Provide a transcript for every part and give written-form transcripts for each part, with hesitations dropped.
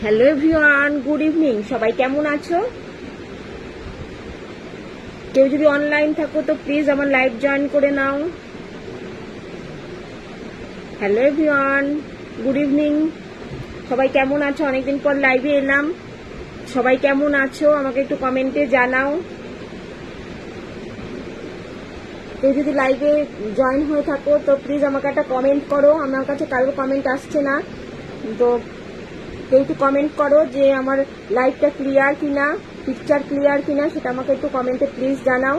Hello everyone, good evening. সবাই কেমন আছো? কেউ যদি অনলাইন থাকো তো প্লিজ আমার লাইভ জয়েন করে নাও। Hello everyone, good evening. সবাই কেমন আছো? অনেকদিন পর লাইভে এলাম। সবাই কেমন আছো আমাকে একটু কমেন্টে জানাও। কেউ যদি লাইভে জয়েন হয়ে থাকো তো প্লিজ আমাকে একটা কমেন্ট করো। আমার কাছে কারোর কমেন্ট আসছে না, তো কেউ একটু কমেন্ট করো যে আমার লাইভটা ক্লিয়ার কিনা, পিকচার ক্লিয়ার কিনা, সেটা আমাকে একটু কমেন্টে প্লিজ জানাও।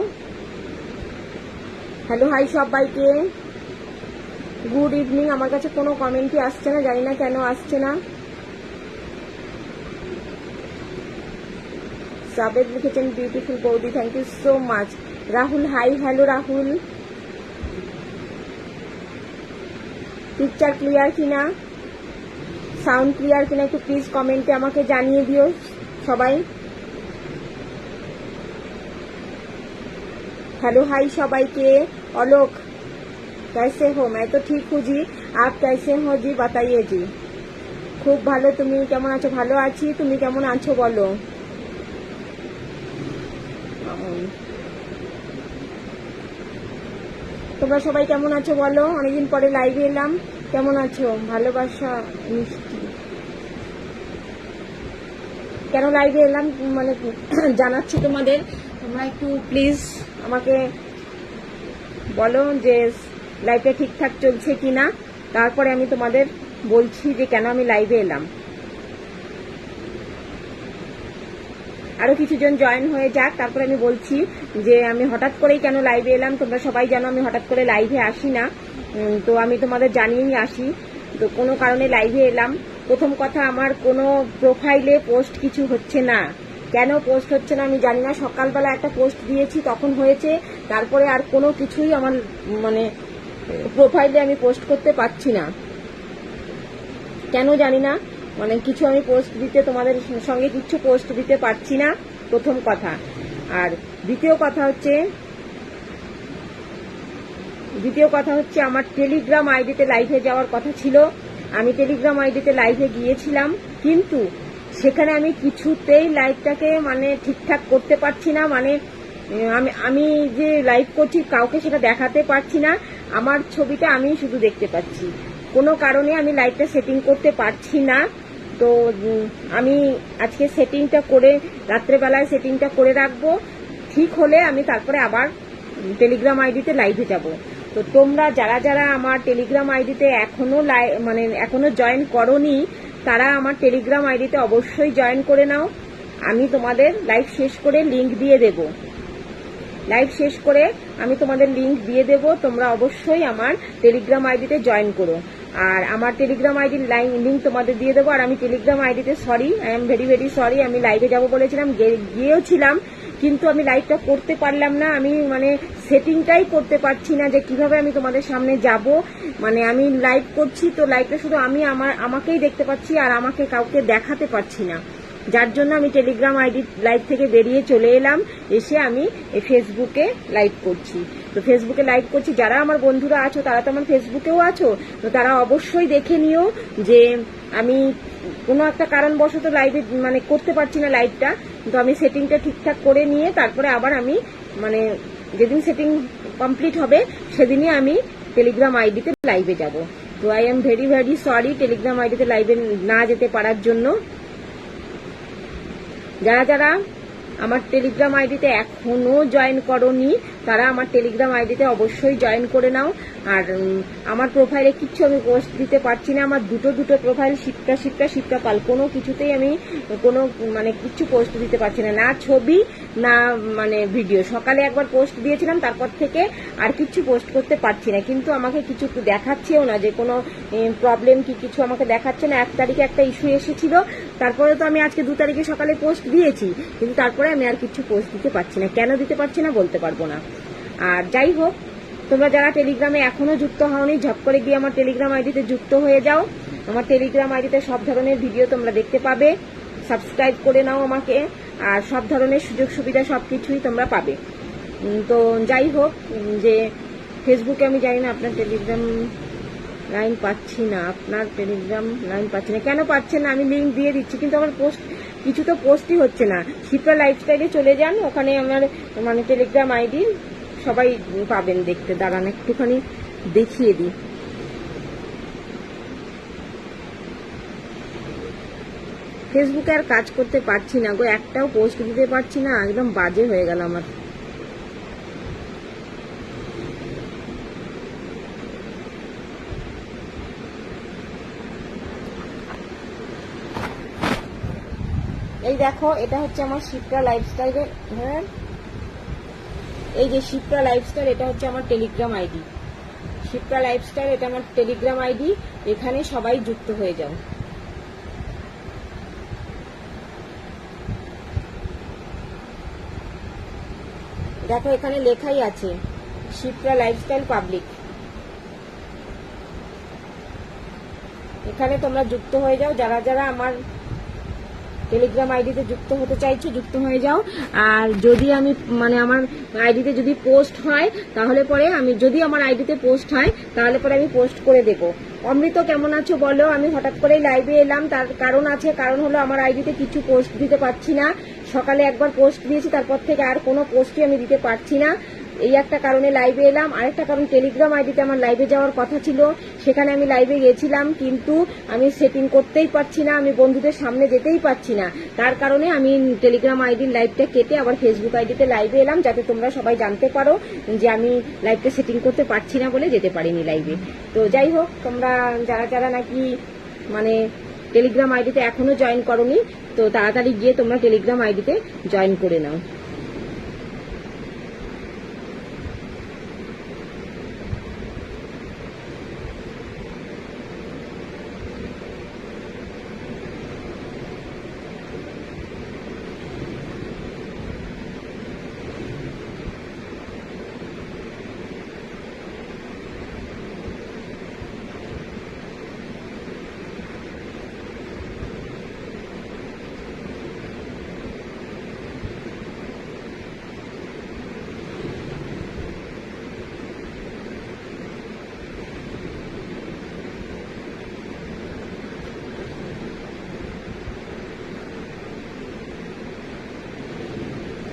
হ্যালো হাই সবাইকে, গুড ইভিনিং। আমার কাছে কোনো কমেন্টই আসছে না, জানি না কেন আসছে না। সাবেদ লিখেছেন বিউটিফুল বৌদি, thank you so much. Rahul hi, hello Rahul. Picture clear কিনা, সাউন্ড ক্লিয়ার কিনা একটু প্লিজ কমেন্টে আমাকে জানিয়ে দিও সবাই। हेलो हाई সবাইকে। অলোক, कैसे हो? मैं तो ठीक हूँ जी, आप कैसे हो जी? बताइए जी। খুব ভালো, তুমি কেমন আছো? ভালো আছি, তুমি কেমন আছো বলো। তোমরা সবাই কেমন আছো বলো, অনেকদিন পরে লাইভে এলাম। কেমন আছো? ভালোবাসা মিষ্টি। কেন লাইভে এলাম মানে জানাচ্ছি তোমাদের, তোমরা একটু প্লিজ আমাকে বলো যে লাইভটা ঠিকঠাক চলছে কিনা, তারপরে আমি তোমাদের বলছি যে কেন আমি লাইভে এলাম। আরো কিছুজন জয়েন হয়ে যাক, তারপরে আমি বলছি যে আমি হঠাৎ করেই কেন লাইভে এলাম। তোমরা সবাই জানো আমি হঠাৎ করে লাইভে আসি না, তো আমি তোমাদের জানিয়েই আসি। তো কোনো কারণে লাইভে এলাম। প্রথম কথা, আমার কোনো প্রোফাইলে পোস্ট কিছু হচ্ছে না। কেন পোস্ট হচ্ছে না আমি জানি না। সকালবেলা একটা পোস্ট দিয়েছি তখন হয়েছে, তারপরে আর কোনো কিছুই আমার মানে প্রোফাইলে আমি পোস্ট করতে পারছি না, কেন জানি না। মানে কিছু আমি পোস্ট দিতে, তোমাদের সঙ্গে কিছু পোস্ট দিতে পারছি না, প্রথম কথা। আর দ্বিতীয় কথা হচ্ছে আমার টেলিগ্রাম আইডিতে লাইভে যাওয়ার কথা ছিল। আমি টেলিগ্রাম আইডিতে লাইভে গিয়েছিলাম, কিন্তু সেখানে আমি কিছুতেই লাইভটাকে মানে ঠিকঠাক করতে পারছি না। মানে আমি যে লাইভ করছি কাউকে সেটা দেখাতে পারছি না, আমার ছবিটা আমি শুধু দেখতে পাচ্ছি। কোনো কারণে আমি লাইভটা সেটিং করতে পারছি না। তো আমি আজকে সেটিংটা করে, রাত্রেবেলায় সেটিংটা করে রাখবো। ঠিক হলে আমি তারপরে আবার টেলিগ্রাম আইডিতে লাইভে যাব। তো তোমরা যারা যারা আমার টেলিগ্রাম আইডিতে এখনো জয়েন করোনি, তারা আমার টেলিগ্রাম আইডিতে অবশ্যই জয়েন করে নাও। আমি তোমাদের লাইভ শেষ করে লিংক দিয়ে দেব। লাইভ শেষ করে আমি তোমাদের লিংক দিয়ে দেব, তোমরা অবশ্যই আমার টেলিগ্রাম আইডিতে জয়েন করো। আর আমার টেলিগ্রাম আইডির লিংক তোমাদের দিয়ে দেবো। আর আমি টেলিগ্রাম আইডিতে sorry, I am very very sorry, আমি লাইভে যাব বলেছিলাম, গিয়েছিলাম, কিন্তু আমি লাইভটা করতে পারলাম না। আমি মানে সেটিংটাই করতে পারছি না যে কিভাবে আমি তোমাদের সামনে যাব। মানে আমি লাইভ করছি তো লাইভটা শুধু আমাকেই দেখতে পাচ্ছি, আর আমাকে কাউকে দেখাতে পারছি না। যার জন্য আমি টেলিগ্রাম আইডি লাইভ থেকে বেরিয়ে চলে এলাম, এসে আমি ফেসবুকে লাইভ করছি। তো ফেসবুকে লাইভ করছি, যারা আমার বন্ধুরা আছো তারা তো আমার ফেসবুকেও আছো, তো তারা অবশ্যই দেখে নিও যে আমি কোনো একটা কারণবশত লাইভে মানে করতে পারছি না লাইভটা। তো আমি সেটিংটা ঠিকঠাক করে নিয়ে তারপরে আবার আমি মানে যেদিন সেটিং কমপ্লিট হবে সেদিনই আমি টেলিগ্রাম আইডিতে লাইভে যাব। তো I am very very sorry Telegram আইডিতে লাইভে না যেতে পারার জন্য। যারা যারা আমার টেলিগ্রাম আইডিতে এখনো জয়েন করোনি তারা আমার টেলিগ্রাম আইডিতে অবশ্যই জয়েন করে নাও। আর আমার প্রোফাইলে কিচ্ছু আমি পোস্ট দিতে পারছি না। আমার দুটো প্রোফাইল, শিবকা পাল, কোনো কিছুতেই আমি কোনো মানে কিচ্ছু পোস্ট দিতে পারছি না, না ছবি না মানে ভিডিও। সকালে একবার পোস্ট দিয়েছিলাম, তারপর থেকে আর কিচ্ছু পোস্ট করতে পারছি না। কিন্তু আমাকে কিছু দেখাচ্ছেও না যে কোনো প্রবলেম কি কিছু আমাকে দেখাচ্ছে না। 1 তারিখে একটা ইস্যু এসেছিল, তারপরে তো আমি আজকে 2 তারিখে সকালে পোস্ট দিয়েছি, কিন্তু তারপরে আমি আর কিছু পোস্ট দিতে পারছি না। কেন দিতে পারছি না বলতে পারবো না। আর যাই হোক, তোমরা যারা টেলিগ্রামে এখনো যুক্ত হওনি ঝপ করে গিয়ে আমার টেলিগ্রাম আইডিতে যুক্ত হয়ে যাও। আমার টেলিগ্রাম আইডিতে সব ধরনের ভিডিও তোমরা দেখতে পাবে। সাবস্ক্রাইব করে নাও আমাকে, আর সব ধরনের সুযোগ সুবিধা সবকিছুই তোমরা পাবে। তো যাই হোক, যে ফেসবুকে আমি জানি না আপনার টেলিগ্রাম লাইন পাচ্ছি না, আপনার টেলিগ্রাম লাইন পাচ্ছি না। কেন পাচ্ছেন না? আমি লিঙ্ক দিয়ে দিচ্ছি, কিন্তু আমার পোস্ট কিছু তো পোস্টই হচ্ছে না। শিপ্রা লাইফস্টাইলে চলে যান, ওখানে আমার মানে টেলিগ্রাম আইডি সবাই পাবেন দেখতে। দাঁড়ান একটুখানি দেখিয়ে দিই। ফেসবুকে আর কাজ করতে পারছি না গো, একটাও পোস্ট দিতে পারছি না, একদম বাজে হয়ে গেল আমার। এই দেখো, এটা হচ্ছে আমার শিপ্রা লাইফস্টাইলের, হ্যাঁ এই যে শিপ্রা লাইফস্টাইল, এটা হচ্ছে আমার টেলিগ্রাম আইডি। শিপ্রা লাইফস্টাইল, এটা আমার টেলিগ্রাম আইডি। এখানে সবাই যুক্ত হয়ে যাও। দেখো এখানে লেখাই আছে শিপ্রা লাইফস্টাইল পাবলিক। এখানে তোমরা যুক্ত হয়ে যাও, যারা যারা আমার টেলিগ্রাম আইডিতে যুক্ত হতে চাইছো যুক্ত হয়ে যাও। আর যদি আমি মানে আমার আইডিতে যদি পোস্ট হয় তাহলে পরে আমি, যদি আমার আইডিতে পোস্ট হয় তাহলে পরে আমি পোস্ট করে দেব। অমৃত কেমন আছো বলো? আমি হঠাৎ করেই লাইভে এলাম, তার কারণ আছে। কারণ হলো আমার আইডিতে কিছু পোস্ট দিতে পারছি না। সকালে একবার পোস্ট দিয়েছি, তারপর থেকে আর কোনো পোস্টই আমি দিতে পারছি না। এই একটা কারণে লাইভে এলাম। আরেকটা কারণ, টেলিগ্রাম আইডিতে আমার লাইভে যাওয়ার কথা ছিল, সেখানে আমি লাইভে গেছিলাম, কিন্তু আমি সেটিং করতেই পারছি না, আমি বন্ধুদের সামনে যেতেই পারছি না। তার কারণে আমি টেলিগ্রাম আইডির লাইভটা কেটে আবার ফেসবুক আইডিতে লাইভে এলাম, যাতে তোমরা সবাই জানতে পারো যে আমি লাইভটা সেটিং করতে পারছি না বলে যেতে পারিনি লাইভে। তো যাই হোক, তোমরা যারা যারা নাকি মানে টেলিগ্রাম আইডিতে এখনো জয়েন করোনি, তো তাড়াতাড়ি গিয়ে তোমরা টেলিগ্রাম আইডিতে জয়েন করে নাও।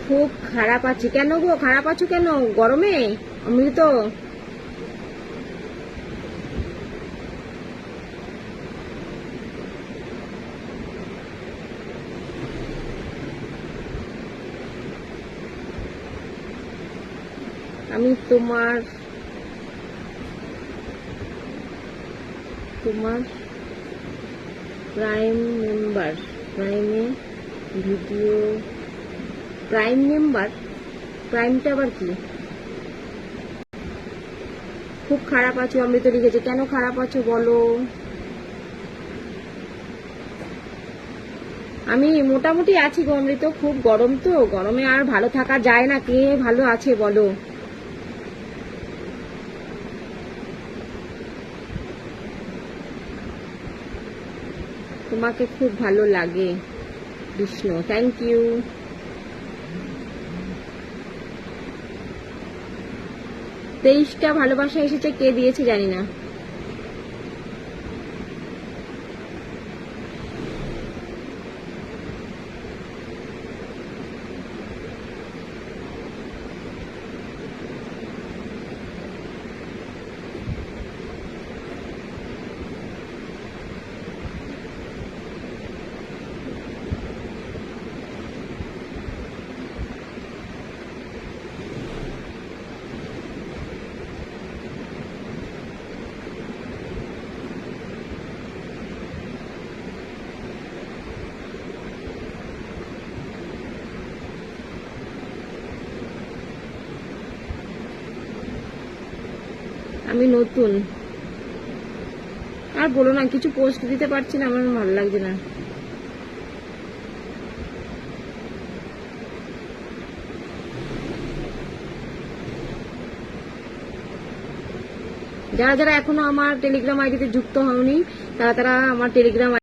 খুব খারাপ আছি। কেন গো খারাপ আছো কেন? গরমে? অমৃত আমি তোমার তোমার প্রাইম মেম্বার, প্রাইমে ভিডিও, প্রাইম মেম্বার, প্রাইমটা আবার কি? খুব খারাপ আছো অমৃত লিখেছে। কেন খারাপ আছো বলো? আমি মোটামুটি আছি গো অমৃত, খুব গরম তো, গরমে আর ভালো থাকা যায় না। কে ভালো আছে বলো? তোমাকে খুব ভালো লাগে বিষ্ণু, থ্যাংক ইউ। 23টা ভালোবাসা এসেছে, কে দিয়েছে জানি না। আমি নতুন, আর বলো না, কিছু পোস্ট দিতে পারছি না, আমার ভালো লাগছে না। যারা যারা এখনো আমার টেলিগ্রাম আইডিতে যুক্ত হওনি, তারা তারা আমার টেলিগ্রাম